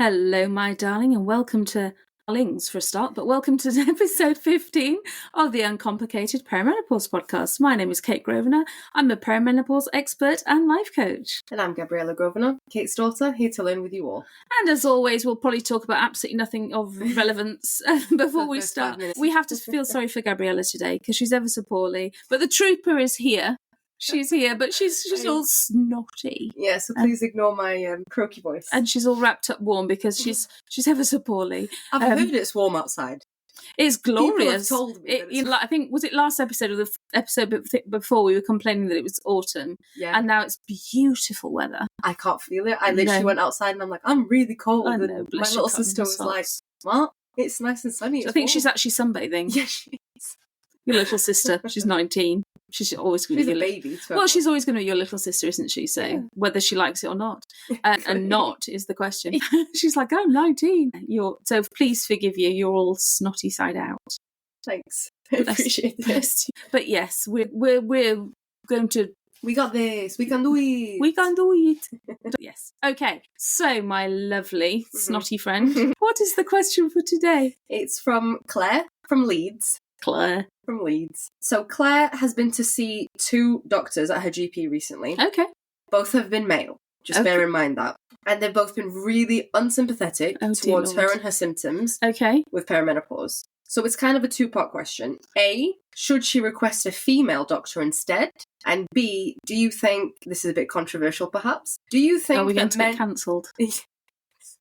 Hello, my darling, and welcome to darlings for a start, but welcome to episode 15 of the Uncomplicated Perimenopause Podcast. My name is Kate Grosvenor. I'm a perimenopause expert and life coach. And I'm Gabriella Grosvenor, Kate's daughter, here to learn with you all. And as always, we'll probably talk about absolutely nothing of relevance before we start. We have to feel sorry for Gabriella today because she's ever so poorly, but the trooper is here. She's here, but she's all snotty. Yeah, so please ignore my croaky voice. And she's all wrapped up warm because she's ever so poorly. I've heard it's warm outside. It's glorious. People have told me I think, was it last episode or the episode before we were complaining that it was autumn? Yeah. And now it's beautiful weather. I can't feel it. I literally went outside and I'm like, I'm really cold. I know, and my little sister was like, what? It's nice and sunny. I think she's actually sunbathing. Yeah, she is. Your little sister. She's 19. She's always going to be a baby. Well, she's always going to be your little sister, isn't she? So whether she likes it or not, and not is the question. She's like, I'm 19. So please forgive you. You're all snotty side out. Thanks. I appreciate this. But yes, we're going to. We got this. We can do it. We can do it. Yes. Okay. So, my lovely snotty friend, what is the question for today? It's from Claire from Leeds. Claire. From Leeds. So Claire has been to see 2 doctors at her GP recently. Okay. Both have been male. Just bear in mind that. And they've both been really unsympathetic towards her and her symptoms with perimenopause. So it's kind of a 2-part question. A, should she request a female doctor instead? And B, do you think, this is a bit controversial perhaps, do you think Are we going to get cancelled?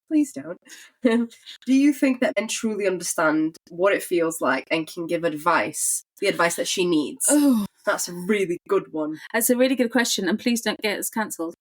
Please don't. Do you think that men truly understand what it feels like and can give advice, the advice that she needs? Oh, that's a really good one. That's a really good question, and please don't get us cancelled.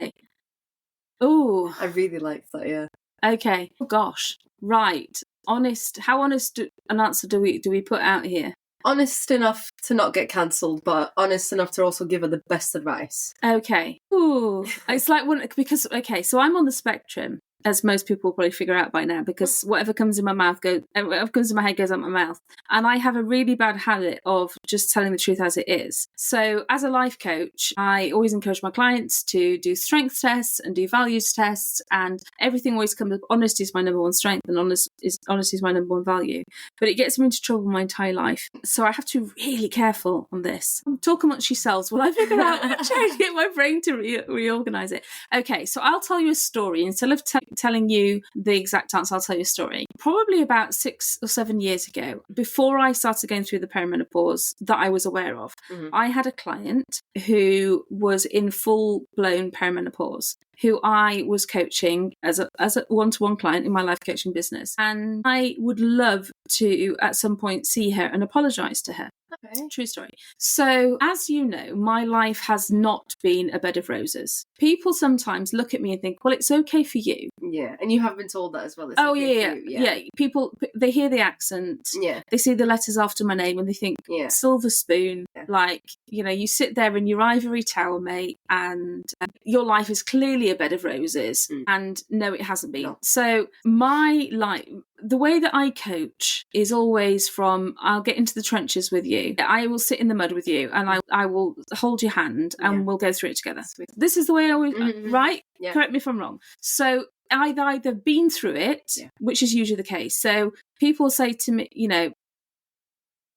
Oh, I really liked that. Yeah. Okay. Oh gosh. Right. Honest. How honest an answer do we put out here? Honest enough to not get cancelled, but honest enough to also give her the best advice. Okay. Ooh, it's like because so I'm on the spectrum. As most people will probably figure out by now, because whatever comes in my mouth whatever comes in my head goes out my mouth. And I have a really bad habit of just telling the truth as it is. So as a life coach, I always encourage my clients to do strength tests and do values tests, and everything always comes up. Honesty is my number one strength, and honesty is my number one value. But it gets me into trouble my entire life. So I have to be really careful on this. Talk amongst yourselves while I figure out trying to get my brain to reorganise it. Okay, so I'll tell you a story. Instead of telling you the exact answer, I'll tell you a story. Probably about 6 or 7 years ago, before I started going through the perimenopause that I was aware of, I had a client who was in full-blown perimenopause, who I was coaching as a one-to-one client in my life coaching business. And I would love to, at some point, see her and apologise to her. Okay. True story. So, as you know, my life has not been a bed of roses. People sometimes look at me and think, well, it's okay for you. Yeah, and you have been told that as well. Yeah. People, they hear the accent. Yeah. They see the letters after my name and they think, silver spoon. Yeah. Like, you sit there in your ivory tower, mate, and your life is clearly a bed of roses. And no, it hasn't been. No. So, my life, the way that I coach is always from, I'll get into the trenches with you. I will sit in the mud with you and I will hold your hand and we'll go through it together. Sweet. This is the way I always, right? Yeah. Correct me if I'm wrong. So I've either been through it, which is usually the case. So people say to me,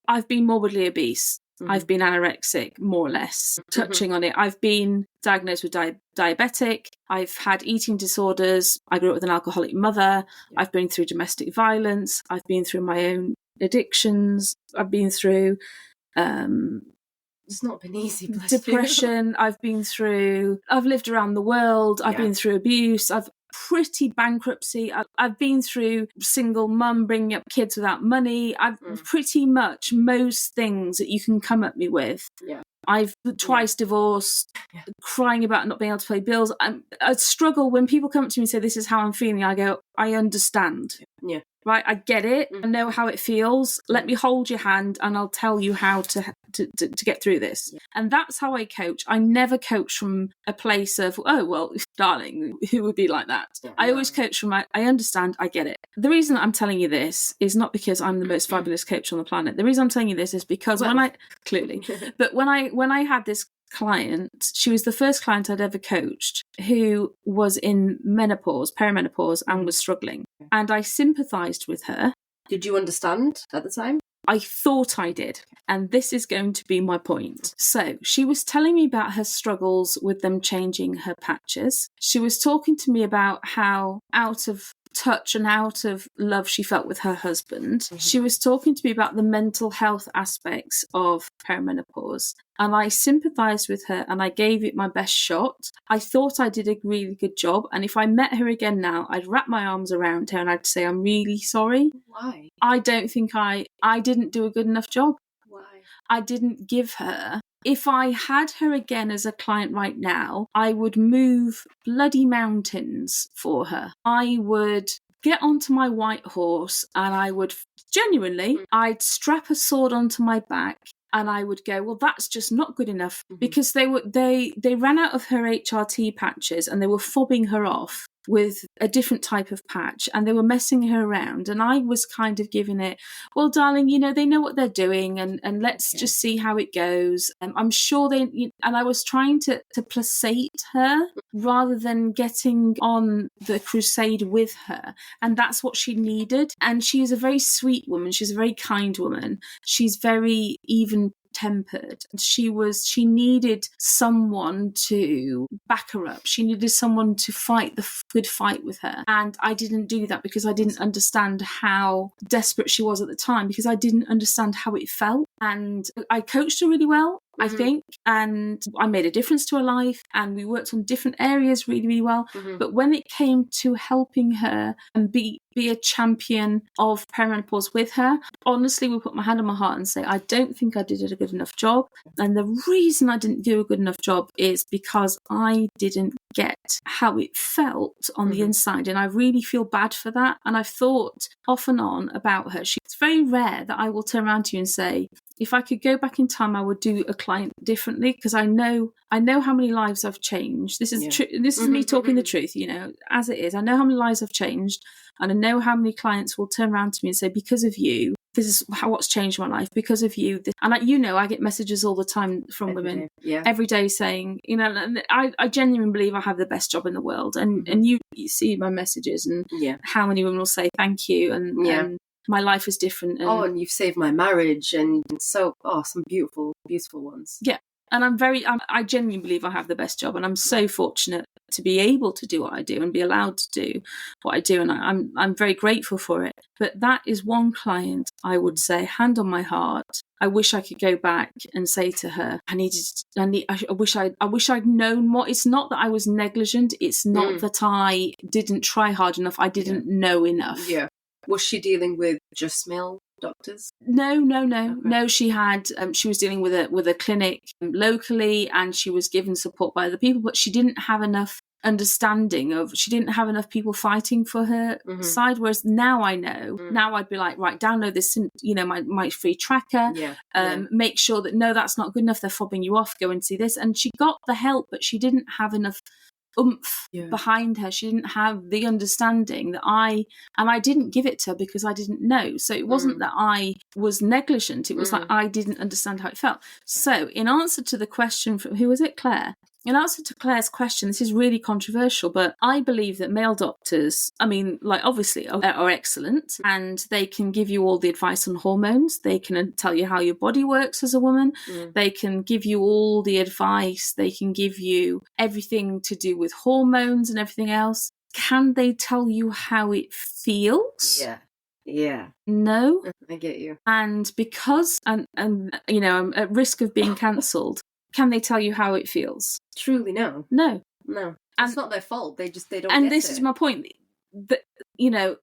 I've been morbidly obese. I've been anorexic, more or less, touching on it. I've been diagnosed with diabetic. I've had eating disorders. I grew up with an alcoholic mother. I've been through domestic violence. I've been through my own addictions. I've been through it's not been easy. Depression. I've lived around the world. I've been through abuse. I've pretty bankruptcy. I've been through single mum, bringing up kids without money. I've pretty much most things that you can come at me with. Yeah. I've twice divorced, crying about not being able to pay bills. I struggle when people come up to me and say, this is how I'm feeling. I go, I understand. Yeah. Right, I get it. I know how it feels. Let me hold your hand and I'll tell you how to get through this. Yeah. And that's how I coach. I never coach from a place of, oh, well, darling, who would be like that? Yeah, I always coach from, I understand, I get it. The reason I'm telling you this is not because I'm the most fabulous coach on the planet. The reason I'm telling you this is because when I had this client, she was the first client I'd ever coached who was in menopause, perimenopause, and was struggling. and I sympathised with her. Did you understand at the time? I thought I did, and this is going to be my point. So she was telling me about her struggles with them changing her patches. She was talking to me about how out of touch and out of love she felt with her husband. Mm-hmm. She was talking to me about the mental health aspects of perimenopause, and I sympathised with her and I gave it my best shot. I thought I did a really good job, and if I met her again now, I'd wrap my arms around her and I'd say, I'm really sorry. Why? I don't think I didn't do a good enough job. Why? I didn't give her. If I had her again as a client right now, I would move bloody mountains for her. I would get onto my white horse and I would genuinely, I'd strap a sword onto my back and I would go, well, that's just not good enough, because they ran out of her HRT patches and they were fobbing her off with a different type of patch and they were messing her around, and I was kind of giving it, well, darling, they know what they're doing, and let's just see how it goes. I'm sure and I was trying to placate her rather than getting on the crusade with her, and that's what she needed. And she is a very sweet woman, she's a very kind woman, she's very even tempered. She needed someone to back her up. She needed someone to fight the good fight with her. And I didn't do that because I didn't understand how desperate she was at the time, because I didn't understand how it felt. And I coached her really well, I think, and I made a difference to her life, and we worked on different areas really, really well. But when it came to helping her and be a champion of perimenopause with her, honestly, we put my hand on my heart and say, I don't think I did a good enough job. And the reason I didn't do a good enough job is because I didn't get how it felt on the inside, and I really feel bad for that. And I've thought off and on about her. It's very rare that I will turn around to you and say, if I could go back in time, I would do a client differently, because I know how many lives I've changed. This is this is me talking the truth, as it is. I know how many lives I've changed, and I know how many clients will turn around to me and say, because of you, this is what's changed my life, because of you. And I get messages all the time from women every day saying, and I genuinely believe I have the best job in the world. And you see my messages and how many women will say thank you, and my life is different. And you've saved my marriage, and some beautiful, beautiful ones. Yeah. And I genuinely believe I have the best job, and I'm so fortunate to be able to do what I do and be allowed to do what I do, and I'm very grateful for it. But that is one client I would say, hand on my heart, I wish I could go back and say to her, I wish I'd known more. It's not that I was negligent. It's not that I didn't try hard enough. I didn't know enough. Yeah. Was she dealing with just male doctors? No. Okay. No, she was dealing with a clinic locally, and she was given support by other people, but she didn't have enough understanding she didn't have enough people fighting for her side. Whereas now I know, now I'd be like, right, download this, my free tracker, make sure that, no, that's not good enough, they're fobbing you off, go and see this. And she got the help, but she didn't have enough oomph behind her. She didn't have the understanding that I didn't give it to her because I didn't know. So it wasn't that I was negligent, it was like I didn't understand how it felt. So in answer to the question from, who was it, Claire? In answer to Claire's question, this is really controversial, but I believe that male doctors, obviously are excellent, and they can give you all the advice on hormones. They can tell you how your body works as a woman. They can give you all the advice. They can give you everything to do with hormones and everything else. Can they tell you how it feels? Yeah. No. I get you. And because, I'm at risk of being cancelled, can they tell you how it feels? Truly, no. No. It's not their fault. They don't. And this is my point. That,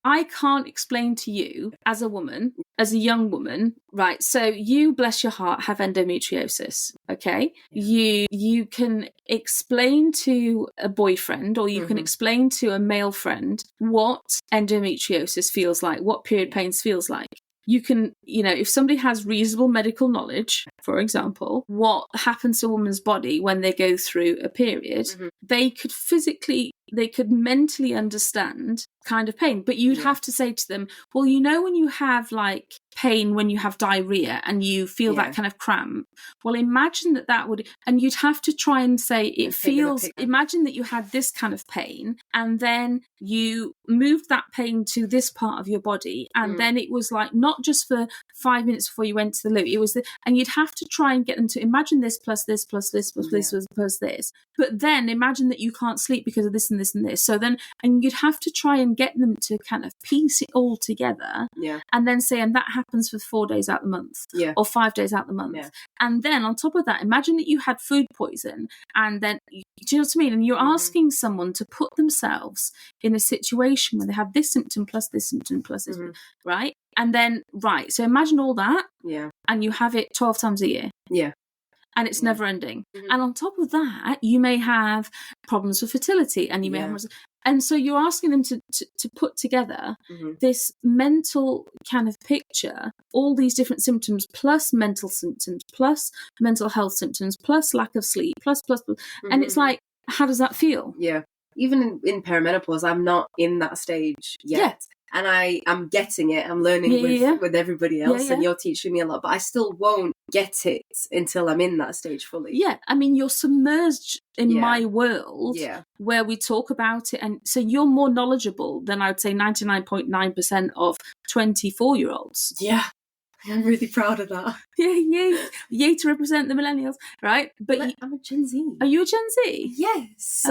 I can't explain to you as a woman, as a young woman, right? So you, bless your heart, have endometriosis. Okay, you can explain to a boyfriend, or you can explain to a male friend what endometriosis feels like, what period pains feels like. You can, if somebody has reasonable medical knowledge, for example, what happens to a woman's body when they go through a period, they could physically they could mentally understand kind of pain. But you'd have to say to them, well, you know, when you have like pain, when you have diarrhea and you feel that kind of cramp, well, imagine that would, and you'd have to try and say it feels, imagine that you had this kind of pain and then you moved that pain to this part of your body, and then it was like not just for 5 minutes before you went to the loo, it was and you'd have to try and get them to imagine this plus this plus this plus this plus this, but then imagine that you can't sleep because of this and this and this. So then, and you'd have to try and get them to kind of piece it all together, and then say, and that happens for 4 days out of the month, or 5 days out of the month, and then on top of that, imagine that you had food poison, and then, do you know what I mean? And you're asking someone to put themselves in a situation where they have this symptom plus this symptom plus this, right? And then, so imagine all that, and you have it 12 times a year. And it's never ending. And on top of that, you may have problems with fertility, and you may have, and so you're asking them to put together this mental kind of picture, all these different symptoms, plus mental symptoms, plus mental health symptoms, plus lack of sleep, plus, and it's like, how does that feel? Even in perimenopause, I'm not in that stage yet. And I'm getting it. I'm learning with everybody else, and you're teaching me a lot, but I still won't get it until I'm in that stage fully. I mean, you're submerged in my world where we talk about it, and so you're more knowledgeable than I'd say 99.9% of 24-year-olds. I'm really proud of that. Yay to represent the millennials, right? But I'm a Gen Z. Are you a Gen Z? Yes.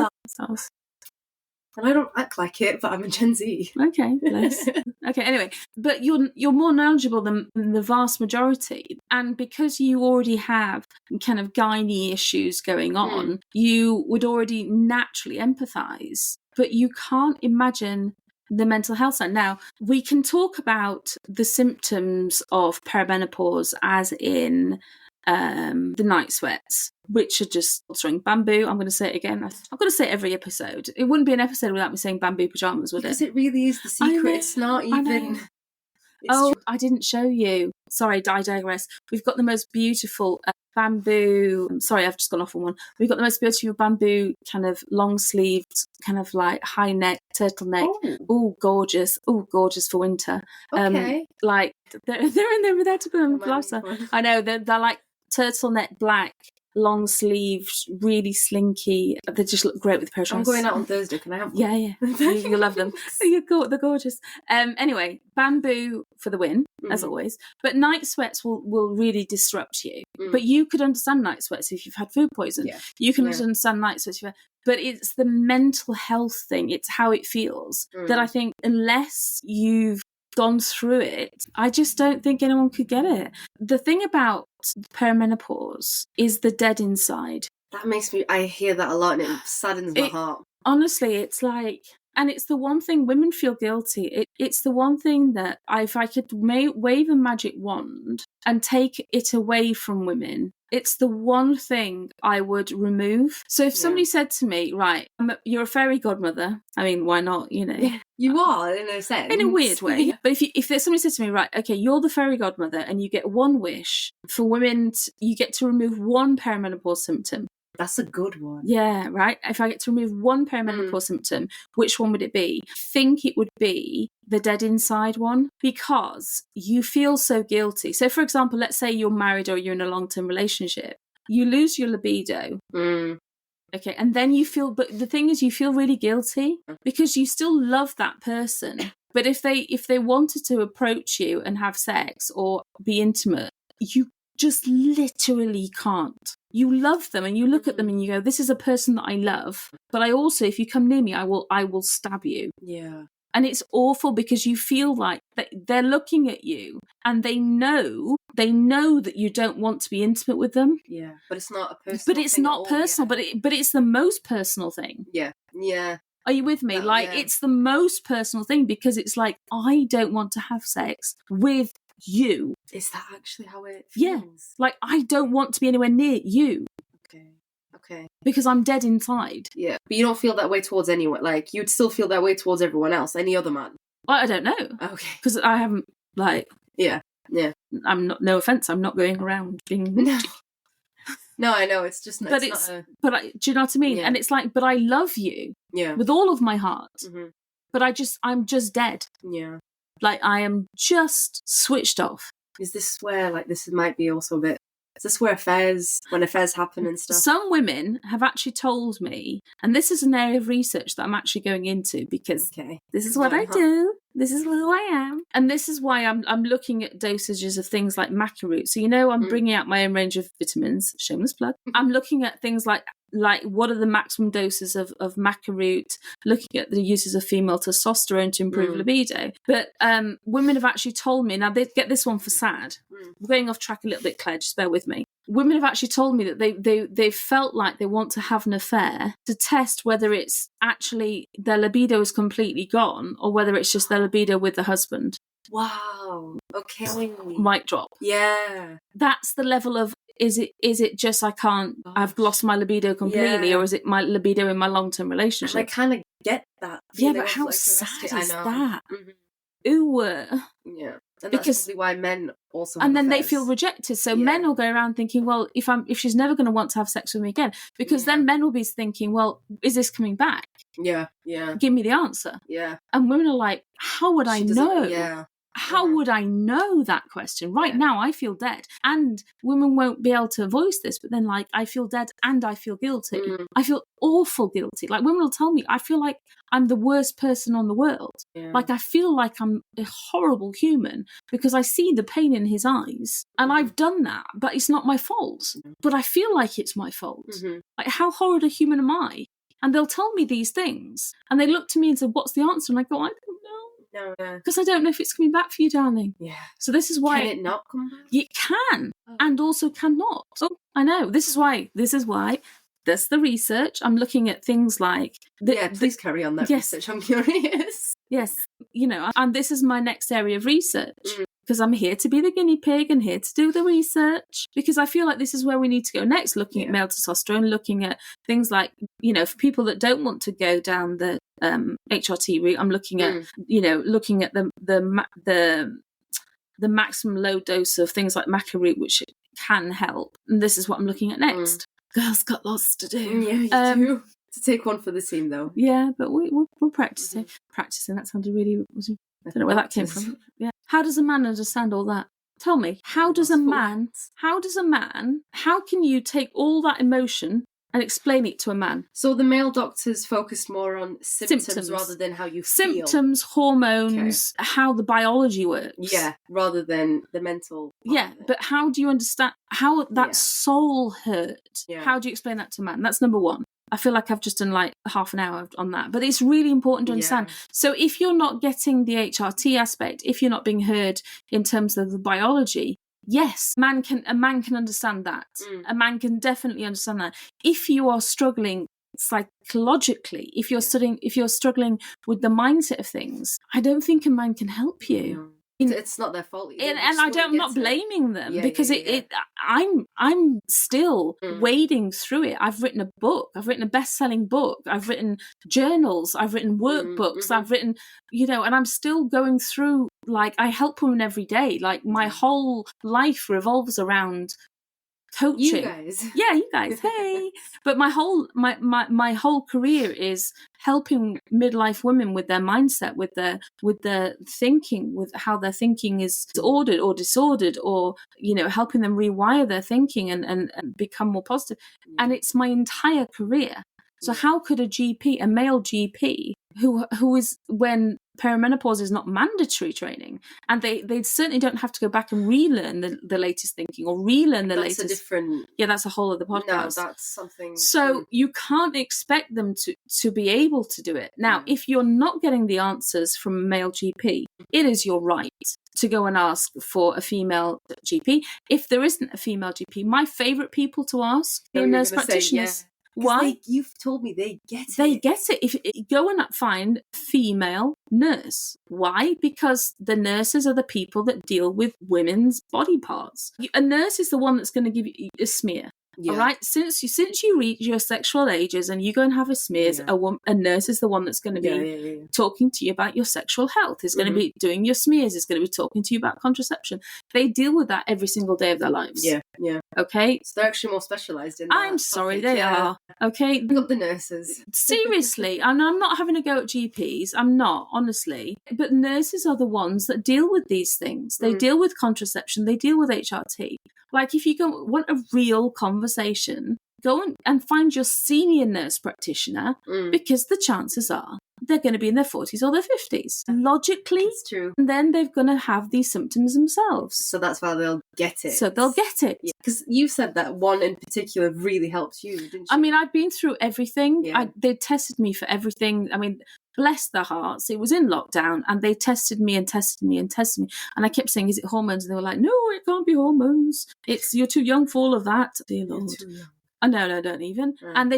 And I don't act like it, but I'm a Gen Z. Okay, bless. Okay, anyway, but you're more knowledgeable than the vast majority, and because you already have kind of gynae issues going on, you would already naturally empathise, but you can't imagine the mental health side. Now, we can talk about the symptoms of perimenopause as in the night sweats, which are just altering bamboo. I'm going to say it again. I'm going to say it every episode. It wouldn't be an episode without me saying bamboo pajamas, would it? Because it really is the secret. It's not even... I didn't show you. Sorry, I digress. We've got the most beautiful bamboo... Sorry, I've just gone off on one. We've got the most beautiful bamboo kind of long-sleeved, kind of like high-neck, turtleneck. Oh, gorgeous. Oh, gorgeous for winter. Okay. Like, they're in there without a boom. I know, they're like turtleneck black, long sleeved, really slinky. They just look great with a pair of I'm going out on Thursday. Can I have one? Yeah. You'll love them. They're gorgeous. Anyway, bamboo for the win, as always. But night sweats will really disrupt you. But you could understand night sweats if you've had food poison. You can understand night sweats. But it's the mental health thing. It's how it feels that I think unless you've gone through it, I just don't think anyone could get it. The thing about perimenopause is the dead inside. That makes me... I hear that a lot, and it saddens my heart. Honestly, it's like... And it's the one thing women feel guilty. It's the one thing that if I could wave a magic wand and take it away from women, it's the one thing I would remove. So if somebody said to me, right, you're a fairy godmother, I mean, why not, you know? You are, in a sense. In a weird way. But if somebody said to me, right, okay, you're the fairy godmother and you get one wish. For women, you get to remove one perimenopause symptom. That's a good one. Yeah, right? If I get to remove one perimenopause symptom, which one would it be? I think it would be the dead inside one, because you feel so guilty. So, for example, let's say you're married or you're in a long-term relationship. You lose your libido. Okay, and then you feel... But the thing is, you feel really guilty because you still love that person. But if they wanted to approach you and have sex or be intimate, you just literally can't. You love them and you look at them and you go, this is a person that I love, but I also, if you come near me, I will stab you. Yeah. And it's awful because you feel like they're looking at you and they know that you don't want to be intimate with them. Yeah. But it's not a personal But it's not personal, but it's the most personal thing. Yeah. Yeah. Are you with me? It's the most personal thing because it's like, I don't want to have sex with you. Is that actually how it feels? Yeah. Like, I don't want to be anywhere near you. Okay. Because I'm dead inside. Yeah. But you don't feel that way towards anyone. Like, you'd still feel that way towards everyone else, any other man. Well, I don't know. Okay. Because I haven't, like... Yeah. I'm not... No offence, I'm not going around being... No. No, I know. It's just but do you know what I mean? Yeah. And it's like, but I love you with all of my heart. Mm-hmm. But I'm just dead. Yeah. Like, I am just switched off. Is this where, like, this might be also a bit... Is this where when affairs happen and stuff? Some women have actually told me, and this is an area of research that I'm actually going into, because this is what I do. This is who I am. And this is why I'm looking at dosages of things like maca root. So, I'm bringing out my own range of vitamins, shameless plug. I'm looking at things like what are the maximum doses of maca root, looking at the uses of female testosterone to improve libido. But women have actually told me, now they get this one for sad. We're going off track a little bit, Claire, just bear with me. Women have actually told me that they felt like they want to have an affair to test whether it's actually their libido is completely gone or whether it's just their libido with the husband. Wow. Okay. Mic drop. Yeah. That's the level of, is it just I've lost my libido completely, or is it my libido in my long-term relationship? And I kind of get that. Yeah, but how sad is that? Mm-hmm. Ooh. Yeah. And that's probably why men also have and then affairs. They feel rejected. So men will go around thinking, well, if she's never going to want to have sex with me again, because then men will be thinking, well, is this coming back? Yeah, yeah. Give me the answer. Yeah. And women are like, how would I know? Yeah. How would I know that question? Right now, I feel dead. And women won't be able to voice this, but then, like, I feel dead and I feel guilty. I feel awful guilty. Like, women will tell me, I feel like I'm the worst person on the world. Yeah. Like, I feel like I'm a horrible human because I see the pain in his eyes. And I've done that, but it's not my fault. But I feel like it's my fault. Like, how horrid a human am I? And they'll tell me these things. And they look to me and say, what's the answer? And I go, I don't know. No. Because I don't know if it's coming back for you, darling. Yeah. So this is why... Can it not come back? It can, and also cannot. Oh, I know. This is why. That's the research. I'm looking at things like... please carry on that research. I'm curious. Yes. And this is my next area of research. Because I'm here to be the guinea pig and here to do the research. Because I feel like this is where we need to go next, looking at male testosterone, looking at things like, for people that don't want to go down the HRT route, I'm looking at, looking at the maximum low dose of things like maca root, which can help. And this is what I'm looking at next. Girls got lots to do. Yeah, you do. To take one for the team, though. Yeah, but we're practicing. Practicing, that sounded really... I don't know where that came from. Yeah. How does a man understand all that? Tell me, how can you take all that emotion and explain it to a man? So the male doctors focused more on symptoms rather than how you feel. Symptoms, hormones, how the biology works. Yeah, rather than the mental. Yeah, but how do you understand how that soul hurt? Yeah. How do you explain that to a man? That's number one. I feel like I've just done like half an hour on that, but it's really important to understand. Yeah. So if you're not getting the HRT aspect, if you're not being heard in terms of the biology, yes, a man can understand that. A man can definitely understand that. If you are struggling psychologically, if you're struggling with the mindset of things, I don't think a man can help you. No. It's not their fault. I'm not blaming them because I'm still wading through it. I've written a book. I've written a best-selling book. I've written journals. I've written workbooks. I've written, and I'm still going through, like, I help women every day. Like, my whole life revolves around coaching. You guys. Yeah, you guys. Hey. But my whole career is helping midlife women with their mindset, with their thinking, with how their thinking is ordered or disordered, or helping them rewire their thinking and become more positive. And it's my entire career. So how could a male GP who is, when perimenopause is not mandatory training, and they certainly don't have to go back and relearn the latest thinking or relearn the latest. That's a different. Yeah, that's a whole other podcast. No, that's something. So you can't expect them to be able to do it. Now, if you're not getting the answers from a male GP, it is your right to go and ask for a female GP. If there isn't a female GP, my favourite people to ask are nurse practitioners. Why? You've told me they get it. They get it. If go and find female nurse. Why? Because the nurses are the people that deal with women's body parts. A nurse is the one that's going to give you a smear. All right, since you reach your sexual ages and you go and have a smears, a nurse is the one that's going to be talking to you about your sexual health. Is going to be doing your smears. Is going to be talking to you about contraception. They deal with that every single day of their lives. Yeah. Okay, so they're actually more specialised in that. I'm sorry, they are. Okay, pick up the nurses. Seriously, and I'm not having a go at GPs. I'm not, honestly. But nurses are the ones that deal with these things. They deal with contraception. They deal with HRT. Like, if you want a real conversation, go and find your senior nurse practitioner, because the chances are they're going to be in their 40s or their 50s. Logically, it's true. And then they're going to have these symptoms themselves. So that's why they'll get it. Because you said that one in particular really helped you, didn't you? I mean, I've been through everything. They tested me for everything. I mean, bless their hearts, it was in lockdown and they tested me. And I kept saying, is it hormones? And they were like, no, it can't be hormones. You're too young for all of that. Dear Lord. No, don't even. And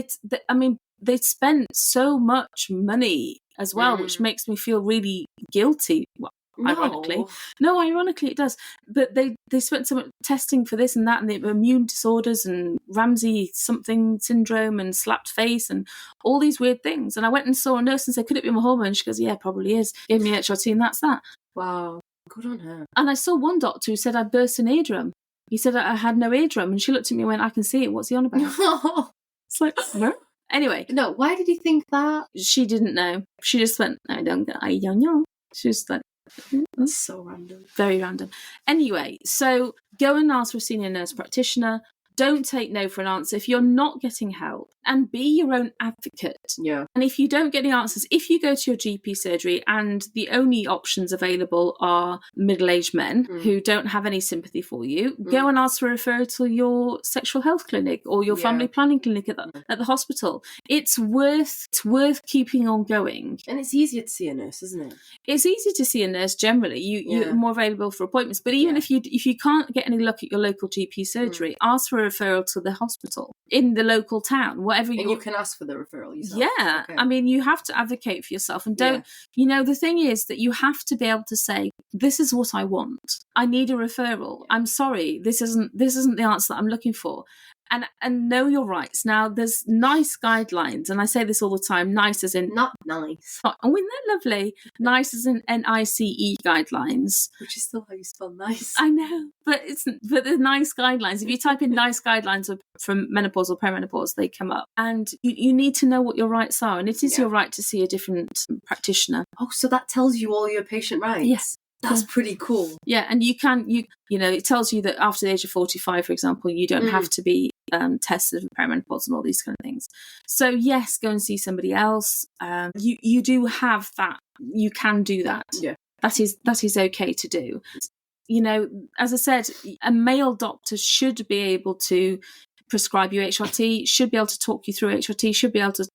they spent so much money as well, which makes me feel really guilty. Well, ironically. No, ironically it does. But they spent so much testing for this and that, and the immune disorders and Ramsay something syndrome and slapped face and all these weird things. And I went and saw a nurse and said, could it be my hormone? She goes, yeah, probably is. Gave me HRT and that's that. Wow. Good on her. And I saw one doctor who said I burst an eardrum. He said I had no eardrum, and she looked at me and went, I can see it. What's he on about? It's like, no. Anyway. No, why did he think that? She didn't know. She just went, I don't know. She was like, that's so random. Very random. Anyway, so go and ask for a senior nurse practitioner. Don't take no for an answer if you're not getting help, and be your own advocate. Yeah. And if you don't get the answers, if you go to your GP surgery and the only options available are middle-aged men who don't have any sympathy for you, go and ask for a referral to your sexual health clinic or your family planning clinic at the hospital. It's worth keeping on going. And it's easier to see a nurse, isn't it? It's easy to see a nurse generally. You're more available for appointments. But even if you can't get any luck at your local GP surgery, ask for a referral to the hospital in the local town, whatever. And you can ask for the referral yourself. Yeah, okay. I mean, you have to advocate for yourself, and don't. You know, the thing is that you have to be able to say, "This is what I want. I need a referral. I'm sorry, this isn't the answer that I'm looking for." And know your rights. Now, there's NICE guidelines, and I say this all the time, NICE as in... Not nice. Oh, isn't that lovely? NICE as in NICE guidelines. Which is still how you spell nice. I know, but the NICE guidelines, if you type in NICE guidelines from menopause or perimenopause, they come up. And you need to know what your rights are, and it is your right to see a different practititioner. Oh, so that tells you all your patient rights? Yes. That's pretty cool. Yeah, and you know, it tells you that after the age of 45, for example, you don't have to be tested for perimenopause and all these kind of things. So yes, go and see somebody else. You do have that. You can do that. Yeah, that is okay to do. You know, as I said, a male doctor should be able to prescribe you HRT, should be able to talk you through HRT, should be able to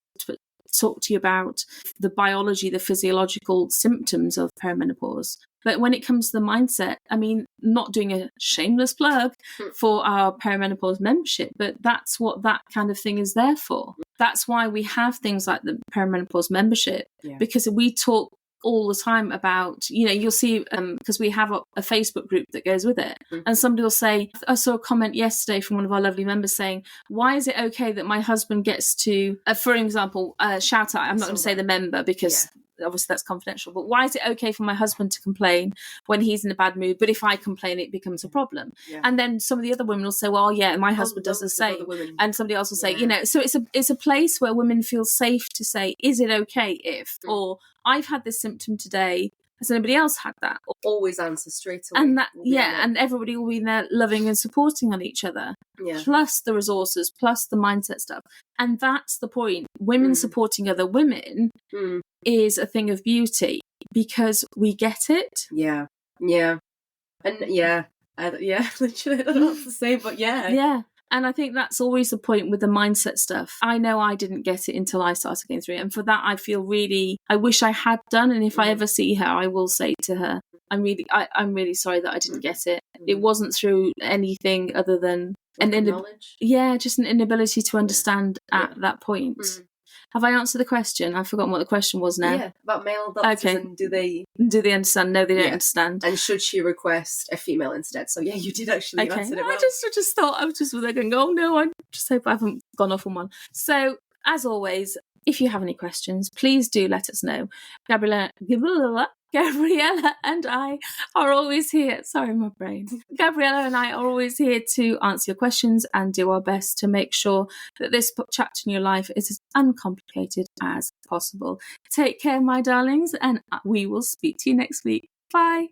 talk to you about the biology, the physiological symptoms of perimenopause. But when it comes to the mindset, I mean, not doing a shameless plug for our perimenopause membership, but that's what that kind of thing is there for. That's why we have things like the perimenopause membership, because we talk all the time about, you know, you'll see, because we have a Facebook group that goes with it, and somebody will say, I saw a comment yesterday from one of our lovely members saying, why is it okay that my husband gets to, for example, shout out, I'm not going to say the member because obviously that's confidential, but why is it okay for my husband to complain when he's in a bad mood, but if I complain it becomes a problem? And then some of the other women will say, well, yeah, my husband does the same, and somebody else will say, you know, so it's a place where women feel safe to say, is it okay if, or I've had this symptom today, has anybody else had that? Always answer straight away. And that, and everybody will be there loving and supporting on each other, plus the resources, plus the mindset stuff. And that's the point. Women supporting other women is a thing of beauty because we get it. Yeah. And literally, I don't know what to say, but Yeah. And I think that's always the point with the mindset stuff. I know I didn't get it until I started going through it. And for that, I feel I wish I had done. And if I ever see her, I will say to her, I'm really sorry that I didn't get it. It wasn't through anything other than knowledge. Just an inability to understand at that point. Have I answered the question? I've forgotten what the question was now. Yeah, about male doctors and do they understand? No, they don't understand. And should she request a female instead? So yeah, you did actually answer it well. I just thought, I was just there going, oh no, I just hope I haven't gone off on one. So as always, if you have any questions, please do let us know. Gabriella and I are always here. Sorry, my brain. Gabriella and I are always here to answer your questions and do our best to make sure that this chapter in your life is as uncomplicated as possible. Take care, my darlings, and we will speak to you next week. Bye.